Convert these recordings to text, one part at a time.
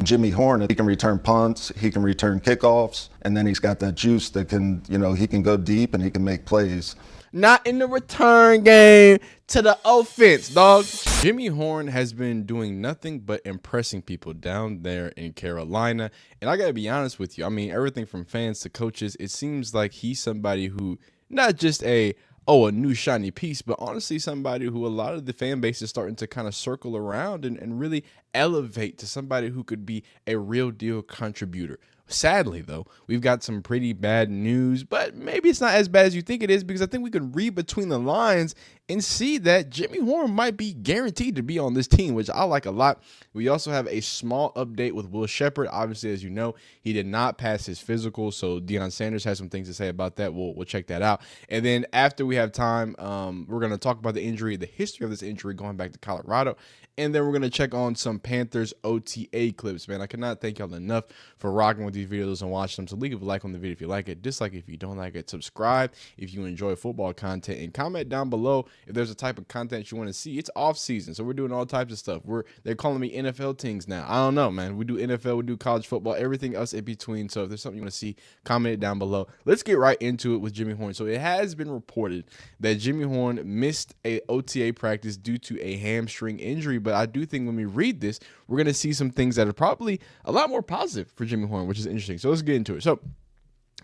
Jimmy Horn, he can return punts, he can return kickoffs, and then he's got that juice that can, he can go deep and he can make plays. Not in the return game to the offense, dog. Jimmy Horn has been doing nothing but impressing people down there in Carolina. And I got to be honest with you. I mean, everything from fans to coaches, it seems like he's somebody who not just a new shiny piece, but honestly somebody who a lot of the fan base is starting to kind of circle around and really elevate to somebody who could be a real deal contributor. Sadly, though, we've got some pretty bad news, but maybe it's not as bad as you think it is, because I think we can read between the lines and see that Jimmy Horn might be guaranteed to be on this team, which I like a lot. We also have a small update with Will Sheppard. Obviously, as you know, he did not pass his physical, so Deion Sanders has some things to say about that. We'll check that out. And then after we have time, we're going to talk about the injury, the history of this injury going back to Colorado, and then we're going to check on some Panthers OTA clips, man. I cannot thank y'all enough for rocking with these videos and watching them. So leave a like on the video if you like it, dislike if you don't like it, subscribe if you enjoy football content, and comment down below if there's a type of content you want to see. It's off season, so we're doing all types of stuff. They're calling me NFL things now. I don't know, man. We do NFL, we do college football, everything else in between. So if there's something you want to see, comment it down below. Let's get right into it with Jimmy Horn. So it has been reported that Jimmy Horn missed a OTA practice due to a hamstring injury, but I do think when we read this, we're going to see some things that are probably a lot more positive for Jimmy Horn, which is interesting. So let's get into it. So,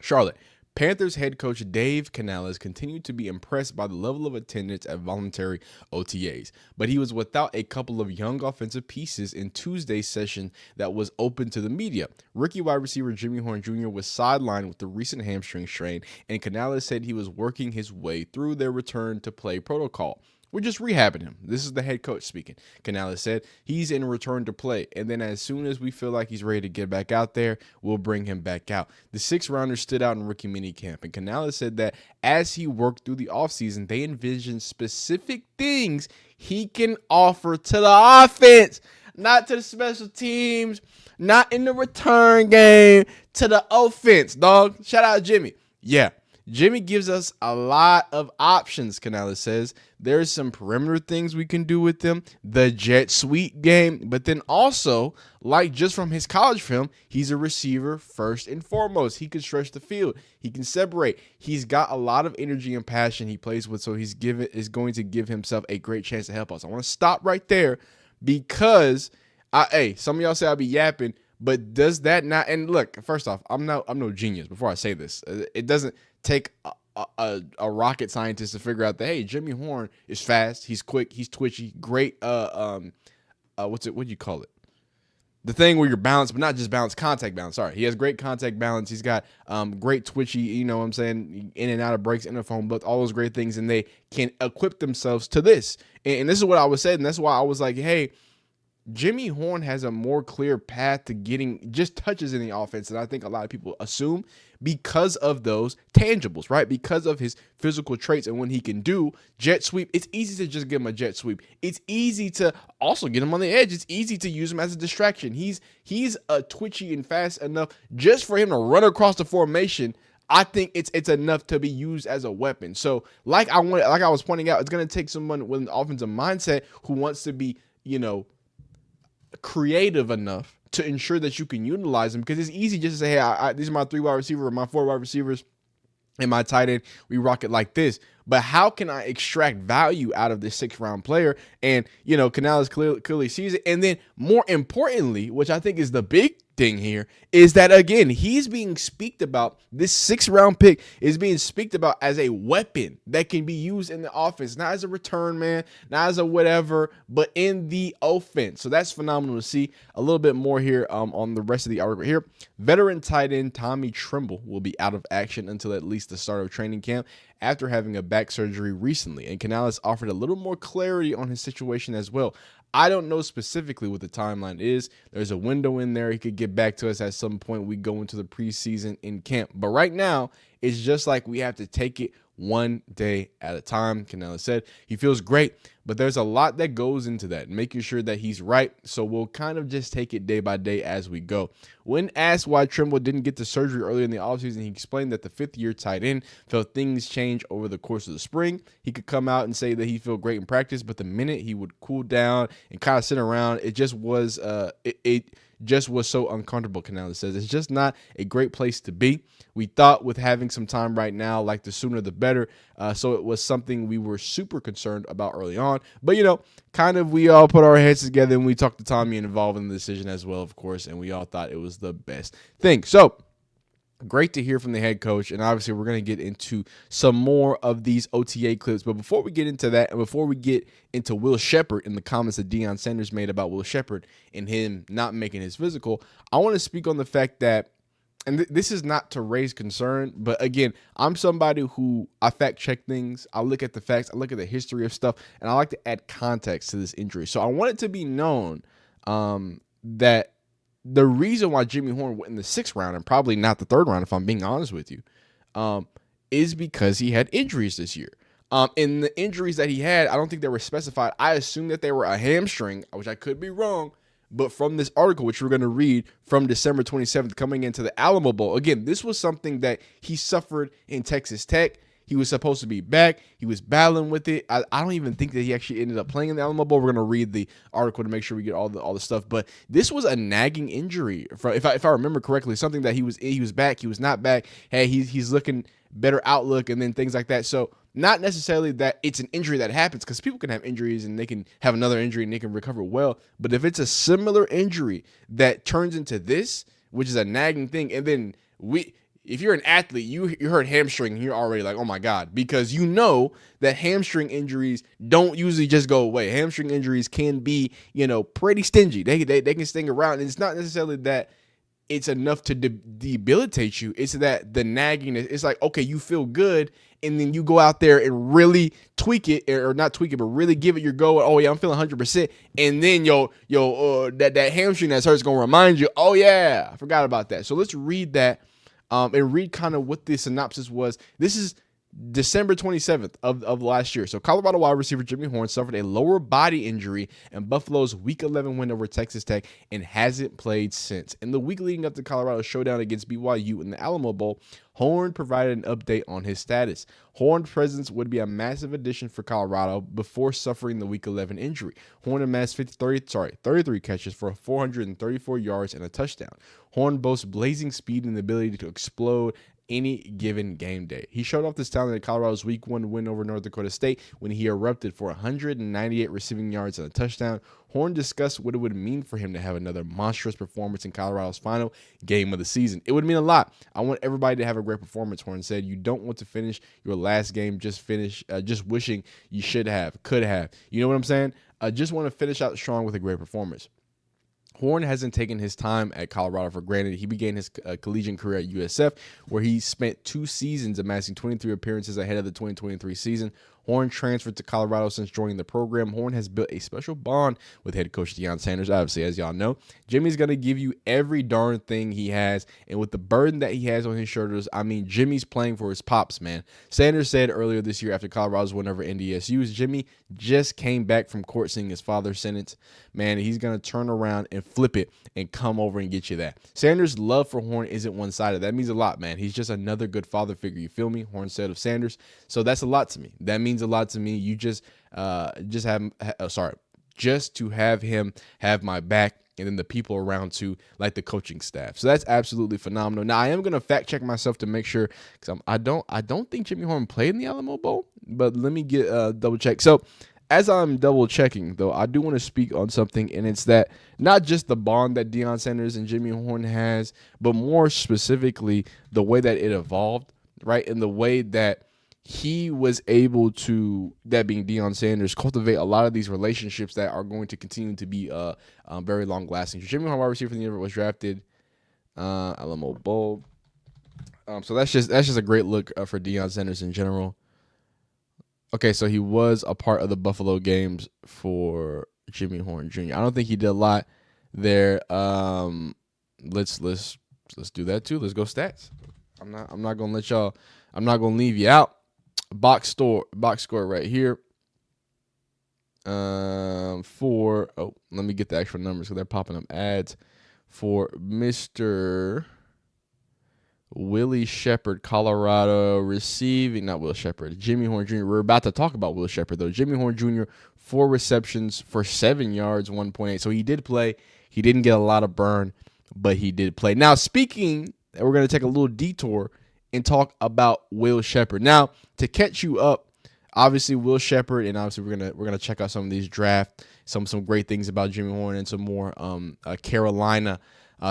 Charlotte. Panthers head coach Dave Canales continued to be impressed by the level of attendance at voluntary OTAs, but he was without a couple of young offensive pieces in Tuesday's session that was open to the media. Rookie wide receiver Jimmy Horn Jr. was sidelined with the recent hamstring strain, and Canales said he was working his way through their return to play protocol. We're just rehabbing him. This is the head coach speaking. Canales said he's in return to play, and then as soon as we feel like he's ready to get back out there, we'll bring him back out. The six-rounder stood out in rookie minicamp, and Canales said that as he worked through the offseason, they envisioned specific things he can offer to the offense, not to the special teams, not in the return game, to the offense, dog. Shout out Jimmy. Yeah. Jimmy gives us a lot of options, Canales says. There's some perimeter things we can do with him, the jet sweep game, but then also, like just from his college film, he's a receiver first and foremost. He can stretch the field. He can separate. He's got a lot of energy and passion he plays with, so is going to give himself a great chance to help us. I want to stop right there because, some of y'all say I'll be yapping, but does that not? And look, first off, I'm no genius. Before I say this, it doesn't take a rocket scientist to figure out that, hey, Jimmy Horn is fast, he's quick, he's twitchy, great. What do you call it? The thing where you're balanced, but not just balance, contact balance. Sorry, he has great contact balance. He's got great twitchy, you know what I'm saying, in and out of breaks, in the phone book, all those great things, and they can equip themselves to this. And this is what I was saying, and that's why I was like, hey, Jimmy Horn has a more clear path to getting just touches in the offense than I think a lot of people assume because of those tangibles, right? Because of his physical traits and when he can do jet sweep. It's easy to just give him a jet sweep. It's easy to also get him on the edge. It's easy to use him as a distraction. He's a twitchy and fast enough just for him to run across the formation. I think it's enough to be used as a weapon. So like I was pointing out, it's going to take someone with an offensive mindset who wants to be, creative enough to ensure that you can utilize them, because it's easy just to say, hey, these are my 3 wide receivers or my 4 wide receivers and my tight end. We rock it like this. But how can I extract value out of this 6th-round player? And, Canales clearly sees it. And then more importantly, which I think is the big thing here, is that, again, he's being speaked about. This 6th-round pick is being speaked about as a weapon that can be used in the offense, not as a return man, not as a whatever, but in the offense. So that's phenomenal to see. A little bit more here on the rest of the article here. Veteran tight end Tommy Tremble will be out of action until at least the start of training camp after having a back surgery recently, and Canales offered a little more clarity on his situation as well. I don't know specifically what the timeline is. There's a window in there. He could get back to us at some point. We go into the preseason in camp. But right now, it's just like we have to take it one day at a time. Canales said he feels great, but there's a lot that goes into that, making sure that he's right. So we'll kind of just take it day by day as we go. When asked why Tremble didn't get the surgery earlier in the offseason, he explained that the 5th-year tight end felt things change over the course of the spring. He could come out and say that he felt great in practice, but the minute he would cool down and kind of sit around, it just was just was so uncomfortable. Canales says it's just not a great place to be. We thought with having some time right now, like the sooner the better. So it was something we were super concerned about early on. But, kind of we all put our heads together and we talked to Tommy and involved in the decision as well, of course, and we all thought it was the best thing. So great to hear from the head coach, and obviously we're going to get into some more of these OTA clips. But before we get into that, and before we get into Will Sheppard and the comments that Deion Sanders made about Will Sheppard and him not making his physical, I want to speak on the fact that, and this is not to raise concern, but again, I'm somebody who I fact check things. I look at the facts, I look at the history of stuff, and I like to add context to this injury. So I want it to be known that the reason why Jimmy Horn went in the 6th round and probably not the 3rd round, if I'm being honest with you, is because he had injuries this year. And the injuries that he had, I don't think they were specified. I assume that they were a hamstring, which I could be wrong. But from this article, which we're going to read from December 27th, coming into the Alamo Bowl, again, this was something that he suffered in Texas Tech. He was supposed to be back. He was battling with it. I don't even think that he actually ended up playing in the Alamo Bowl. We're going to read the article to make sure we get all the stuff. But this was a nagging injury, if I remember correctly, something that he was back, he was not back. Hey, he's looking better outlook, and then things like that. So not necessarily that it's an injury that happens, because people can have injuries and they can have another injury and they can recover well. But if it's a similar injury that turns into this, which is a nagging thing, and then if you're an athlete, you heard hamstring, and you're already like, oh my God, because you know that hamstring injuries don't usually just go away. Hamstring injuries can be, pretty stingy. They can sting around. And it's not necessarily that it's enough to debilitate you. It's that the nagging, it's like, okay, you feel good, and then you go out there and really tweak it, or not tweak it, but really give it your go. Oh yeah, I'm feeling 100%. And then that hamstring that's hurt is gonna remind you, oh yeah, I forgot about that. So let's read that and read kind of what the synopsis was. This is December 27th of last year. So Colorado wide receiver Jimmy Horn suffered a lower body injury in Buffalo's Week 11 win over Texas Tech and hasn't played since. In the week leading up to Colorado's showdown against BYU in the Alamo Bowl, Horn provided an update on his status. Horn's presence would be a massive addition for Colorado before suffering the Week 11 injury. Horn amassed 33 catches for 434 yards and a touchdown. Horn boasts blazing speed and the ability to explode any given game day. He showed off this talent at Colorado's Week 1 win over North Dakota State when he erupted for 198 receiving yards and a touchdown. Horn discussed what it would mean for him to have another monstrous performance in Colorado's final game of the season. It would mean a lot. I want everybody to have a great performance, Horn said. You don't want to finish your last game just wishing you could have. You know what I'm saying? I just want to finish out strong with a great performance. Horn hasn't taken his time at Colorado for granted. He began his collegiate career at USF, where he spent 2 seasons amassing 23 appearances ahead of the 2023 season. Horn transferred to Colorado since joining the program. Horn has built a special bond with head coach Deion Sanders. Obviously, as y'all know, Jimmy's going to give you every darn thing he has. And with the burden that he has on his shoulders, I mean, Jimmy's playing for his pops, man. Sanders said earlier this year after Colorado's win over NDSU, Jimmy just came back from court seeing his father's sentence. Man, he's going to turn around and flip it and come over and get you that. Sanders' love for Horn isn't one-sided. That means a lot, man. He's just another good father figure. You feel me? Horn said of Sanders. So that's a lot to me. That means a lot to me. You just to have him have my back, and then the people around too, like the coaching staff. So that's absolutely phenomenal. Now I am gonna fact check myself to make sure, because I don't think Jimmy Horn played in the Alamo Bowl, but let me get double check. So as I'm double checking though, I do want to speak on something, and it's that not just the bond that Deion Sanders and Jimmy Horn has, but more specifically the way that it evolved, right? And the way that he was able to, that being Deion Sanders, cultivate a lot of these relationships that are going to continue to be very long lasting. Jimmy Horn, wide receiver from the University, was drafted Alamo Bowl. So that's just a great look for Deion Sanders in general. Okay, so he was a part of the Buffalo games for Jimmy Horn Jr. I don't think he did a lot there. Let's do that too. Let's go stats. I'm not gonna let y'all. I'm not gonna leave you out. Box score right here. Let me get the actual numbers because they're popping up ads for Mr. Willie Shepard, Colorado receiving, not Will Sheppard, Jimmy Horn Jr. We're about to talk about Will Sheppard though. Jimmy Horn Jr., 4 receptions for 7 yards, 1.8. So he did play. He didn't get a lot of burn, but he did play. Now, we're going to take a little detour and talk about Will Sheppard. Now, to catch you up, obviously Will Sheppard, and obviously we're gonna check out some of these draft, some great things about Jimmy Horn, and some more Carolina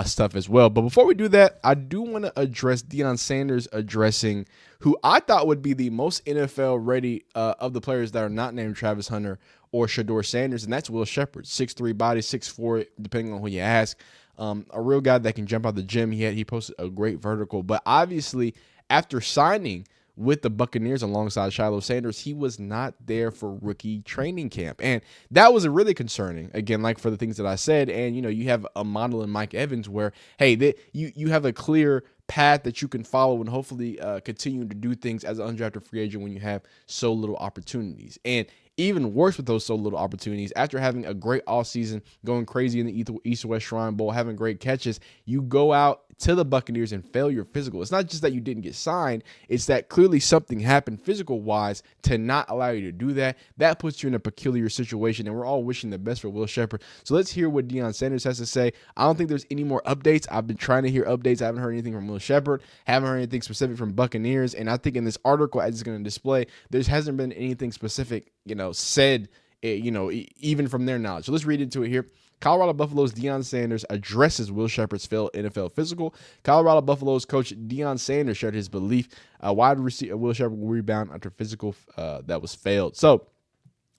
stuff as well. But before we do that, I do want to address Deion Sanders addressing who I thought would be the most NFL ready of the players that are not named Travis Hunter or Shedeur Sanders, and that's Will Sheppard. 6'3" body, 6'4", depending on who you ask. A real guy that can jump out the gym. He posted a great vertical, but obviously after signing with the Buccaneers alongside Shiloh Sanders, he was not there for rookie training camp. And that was really concerning, again, like for the things that I said. And, you have a model in Mike Evans where, hey, you have a clear path that you can follow and hopefully continue to do things as an undrafted free agent when you have so little opportunities. And even worse with those so little opportunities, after having a great offseason, going crazy in the East-West Shrine Bowl, having great catches, you go out to the Buccaneers and fail your physical. It's not just that you didn't get signed, it's that clearly something happened physical-wise to not allow you to do that. That puts you in a peculiar situation, and we're all wishing the best for Will Sheppard. So let's hear what Deion Sanders has to say. I don't think there's any more updates. I've been trying to hear updates. I haven't heard anything from Will Sheppard, haven't heard anything specific from Buccaneers, and I think in this article, as it's going to display, there hasn't been anything specific, said, even from their knowledge. So let's read into it here. Colorado Buffaloes Deion Sanders addresses Will Sheppard's failed NFL physical. Colorado Buffaloes coach Deion Sanders shared his belief wide receiver Will Sheppard will rebound after physical that was failed. So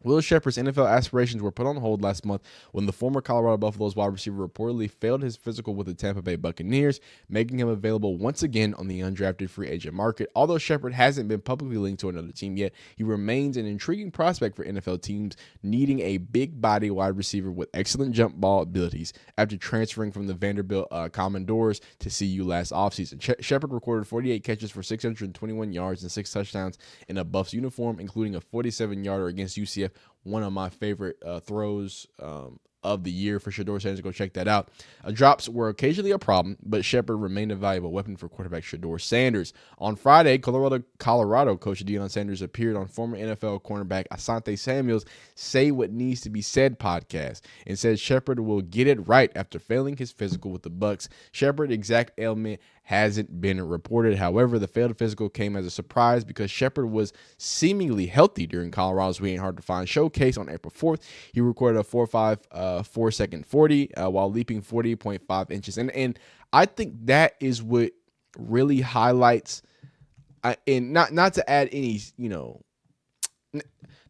Will Sheppard's NFL aspirations were put on hold last month when the former Colorado Buffaloes wide receiver reportedly failed his physical with the Tampa Bay Buccaneers, making him available once again on the undrafted free agent market. Although Sheppard hasn't been publicly linked to another team yet, he remains an intriguing prospect for NFL teams needing a big body wide receiver with excellent jump ball abilities after transferring from the Vanderbilt Commodores to CU last offseason. Sheppard recorded 48 catches for 621 yards and 6 touchdowns in a Buffs uniform, including a 47-yarder against UCF. One of my favorite throws of the year for Shedeur Sanders. Go check that out. Drops were occasionally a problem, but Sheppard remained a valuable weapon for quarterback Shedeur Sanders. On Friday, Colorado coach Deion Sanders appeared on former NFL cornerback Asante Samuel's Say What Needs to Be Said podcast and said Sheppard will get it right after failing his physical with the Bucs. Sheppard's exact ailment hasn't been reported. However, the failed physical came as a surprise because Sheppard was seemingly healthy during Colorado's We Ain't Hard to Find showcase on April 4th. He recorded a 4.5 4-second 40 while leaping 40.5 inches. And I think that is what really highlights, and not to add any,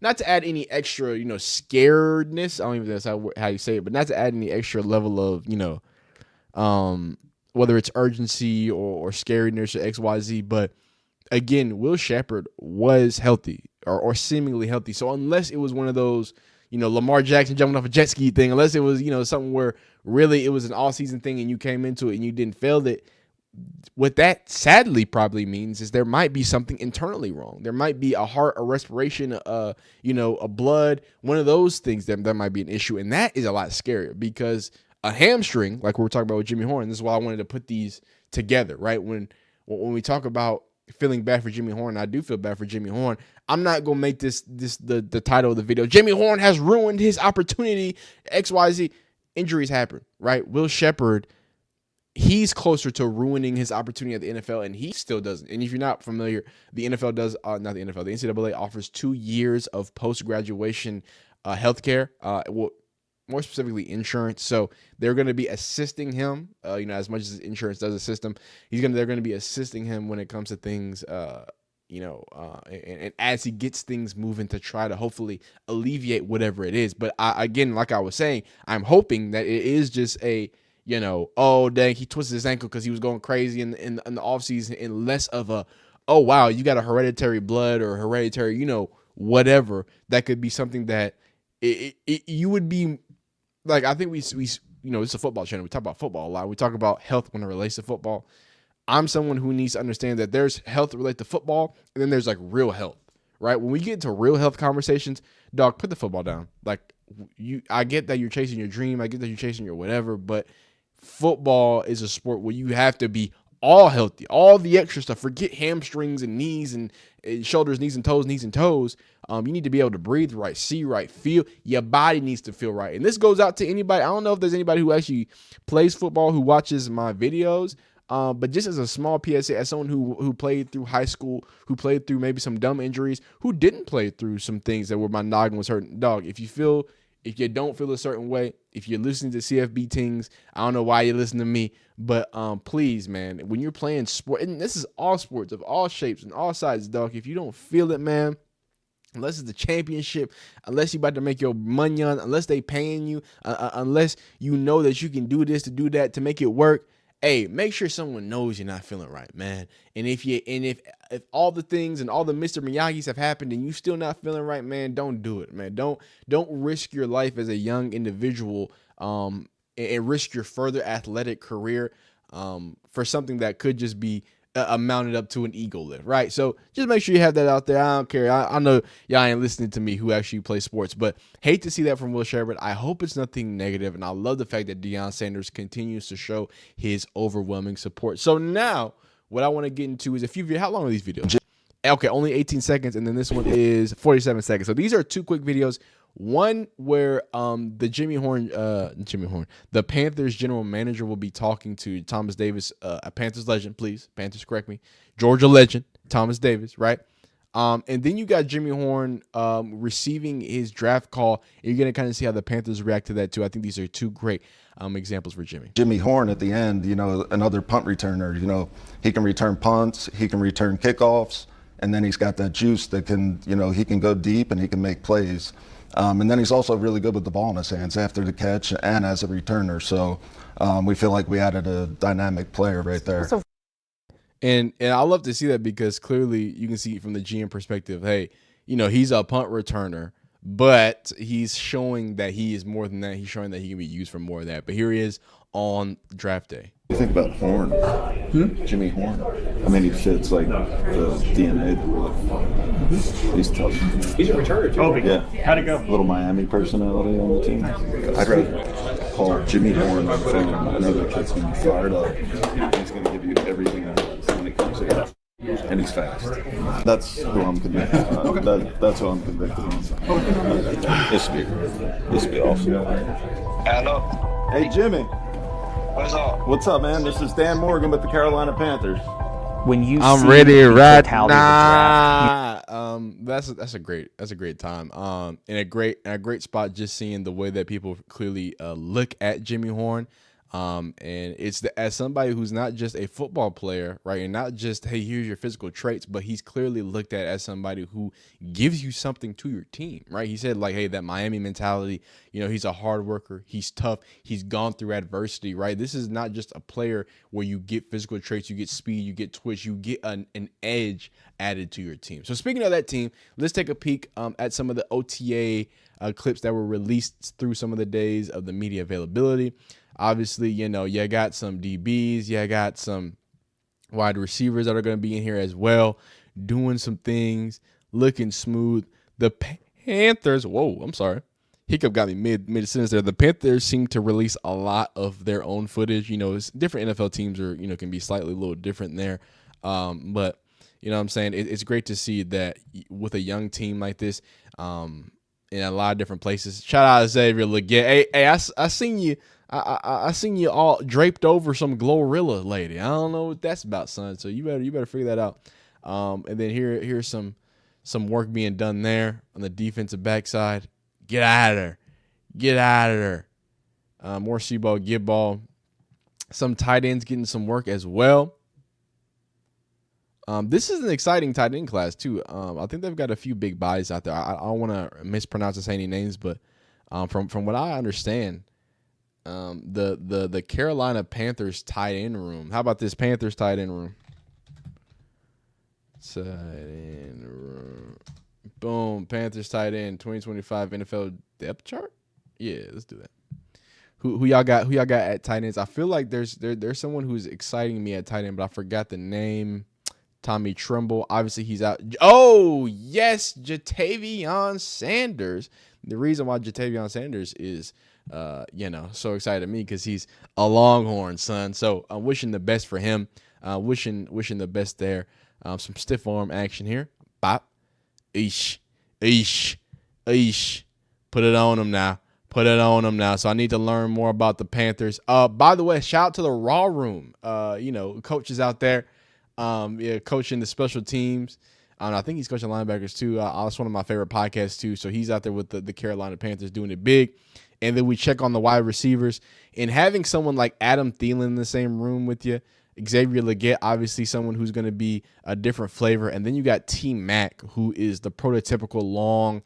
not to add any extra, scaredness. I don't even know that's how you say it, but not to add any extra level of, whether it's urgency or scariness or XYZ. But again, Will Sheppard was healthy or seemingly healthy. So unless it was one of those, Lamar Jackson jumping off a jet ski thing, unless it was, something where really it was an all-season thing and you came into it and you didn't fail it, what that sadly probably means is there might be something internally wrong. There might be a heart, a respiration, a blood, one of those things that might be an issue. And that is a lot scarier because a hamstring, like we were talking about with Jimmy Horn, this is why I wanted to put these together, right? When we talk about feeling bad for Jimmy Horn, I do feel bad for Jimmy Horn. I'm not going to make this the title of the video. Jimmy Horn has ruined his opportunity, XYZ. Injuries happen, right? Will Sheppard, he's closer to ruining his opportunity at the NFL, and he still doesn't. And if you're not familiar, the NFL does, not the NFL, the NCAA offers 2 years of post-graduation healthcare, more specifically insurance. So they're going to be assisting him, as much as insurance does assist him. They're going to be assisting him when it comes to things, and as he gets things moving to try to hopefully alleviate whatever it is. But again, like I was saying, I'm hoping that it is just a, oh dang, he twisted his ankle because he was going crazy in the offseason, and less of a, oh wow, you got a hereditary blood or hereditary, whatever. That could be something that you would be. Like, I think it's a football channel. We talk about football a lot. We talk about health when it relates to football. I'm someone who needs to understand that there's health related to football, and then there's like real health, right? When we get into real health conversations, dog, put the football down. Like, I get that you're chasing your dream. I get that you're chasing your whatever, but football is a sport where you have to be all healthy, all the extra stuff. Forget hamstrings and knees and shoulders, knees and toes. You need to be able to breathe right, see right, feel. Your body needs to feel right. And this goes out to anybody. I don't know if there's anybody who actually plays football who watches my videos. But just as a small PSA, as someone who played through high school, who played through maybe some dumb injuries, who didn't play through some things that where my noggin was hurting, dog, if you don't feel a certain way, if you're listening to CFB things, I don't know why you listen to me, but please, man, when you're playing sport, and this is all sports of all shapes and all sizes, dog, if you don't feel it, man, unless it's the championship, unless you about to make your money on, unless they paying you, unless you know that you can do this to do that to make it work, hey, make sure someone knows you're not feeling right, man. And if all the things and all the Mr. Miyagi's have happened and you still not feeling right, man, don't do it, man. Don't risk your life as a young individual and risk your further athletic career for something that could just be mounted up to an ego lift, right? So just make sure you have that out there. I don't care. I know y'all ain't listening to me who actually play sports, but hate to see that from Will Sheppard. I hope it's nothing negative, and I love the fact that Deion Sanders continues to show his overwhelming support. So now what I want to get into is a few videos. How long are these videos? Okay, only 18 seconds, and then this one is 47 seconds. So these are two quick videos. One where the Panthers general manager will be talking to Thomas Davis, a Panthers legend, please. Panthers, correct me. Georgia legend, Thomas Davis, right? And then you got Jimmy Horn receiving his draft call. And you're going to kind of see how the Panthers react to that, too. I think these are two great examples for Jimmy. Jimmy Horn at the end, another punt returner. He can return punts, he can return kickoffs, and then he's got that juice that can, he can go deep and he can make plays. And then he's also really good with the ball in his hands after the catch and as a returner. So we feel like we added a dynamic player right there. And I love to see that because clearly you can see from the GM perspective, hey, he's a punt returner, but he's showing that he is more than that. He's showing that he can be used for more of that. But here he is on draft day. What do you think about Horn? Jimmy Horn. I mean, he fits like the DNA. He's tough. He's a returner too. Oh, yeah. How'd it go? Little Miami personality on the team. I'd rather call Jimmy Horn on the phone. I know that kid's going to be fired up. He's going to give you everything that when it comes to that. And he's fast. That's who I'm convicted on. That's who I'm convicted on. This be awesome. Hello. Hey, Jimmy. What's up? What's up, man? This is Dan Morgan with the Carolina Panthers. When you I'm see ready the right totality of the draft, that's a great time. In a great spot, just seeing the way that people clearly look at Jimmy Horn. And it's as somebody who's not just a football player, right? And not just, hey, here's your physical traits, but he's clearly looked at as somebody who gives you something to your team, right? He said, like, hey, that Miami mentality, he's a hard worker. He's tough. He's gone through adversity, right? This is not just a player where you get physical traits, you get speed, you get twitch, you get an edge added to your team. So speaking of that team, let's take a peek at some of the OTA clips that were released through some of the days of the media availability. Obviously, you got some DBs, you got some wide receivers that are going to be in here as well, doing some things, looking smooth. The Panthers, hiccup got me mid-sentence there. The Panthers seem to release a lot of their own footage. It's different NFL teams are, can be slightly a little different there. But, what I'm saying? It's great to see that with a young team like this in a lot of different places. Shout out to Xavier Legette. Hey, I seen you. I seen you all draped over some Glorilla lady. I don't know what that's about, son. So you better figure that out. And then here's some work being done there on the defensive backside. Get out of there. Get out of there. More C-ball, get ball. Some tight ends getting some work as well. This is an exciting tight end class too. I think they've got a few big bodies out there. I don't want to mispronounce or say any names, but from what I understand, the Carolina Panthers tight end room. How about this Panthers tight end room? Tight end room. Boom. Panthers tight end 2025 NFL depth chart. Yeah, let's do that. Who y'all got? Who y'all got at tight ends? I feel like there's someone who's exciting me at tight end, but I forgot the name. Tommy Tremble. Obviously, he's out. Oh, yes, Jatavion Sanders. The reason why Jatavion Sanders is, so excited to me because he's a Longhorn, son. So I'm wishing the best for him. Wishing the best there. Some stiff arm action here. Bop. Eesh. Put it on them now. So I need to learn more about the Panthers. By the way, shout out to the Raw Room. Coaches out there, coaching the special teams. I think he's coaching linebackers too. That's one of my favorite podcasts too. So he's out there with the Carolina Panthers doing it big. And then we check on the wide receivers. And having someone like Adam Thielen in the same room with you, Xavier Legette, obviously someone who's going to be a different flavor. And then you got T Mac, who is the prototypical long,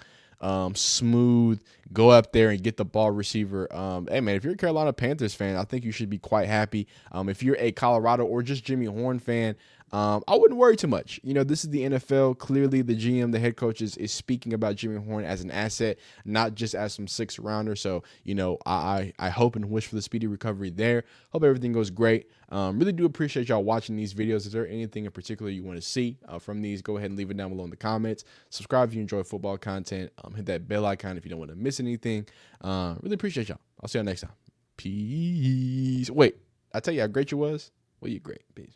smooth, go up there and get the ball receiver. Hey, man, if you're a Carolina Panthers fan, I think you should be quite happy. If you're a Colorado or just Jimmy Horn fan, I wouldn't worry too much. This is the NFL. Clearly, the GM, the head coach, is speaking about Jimmy Horn as an asset, not just as some sixth rounder. So, I hope and wish for the speedy recovery there. Hope everything goes great. Really do appreciate y'all watching these videos. Is there anything in particular you want to see from these? Go ahead and leave it down below in the comments. Subscribe if you enjoy football content. Hit that bell icon if you don't want to miss anything. Really appreciate y'all. I'll see y'all next time. Peace. Wait, I tell you how great you was? Well, you're great. Peace.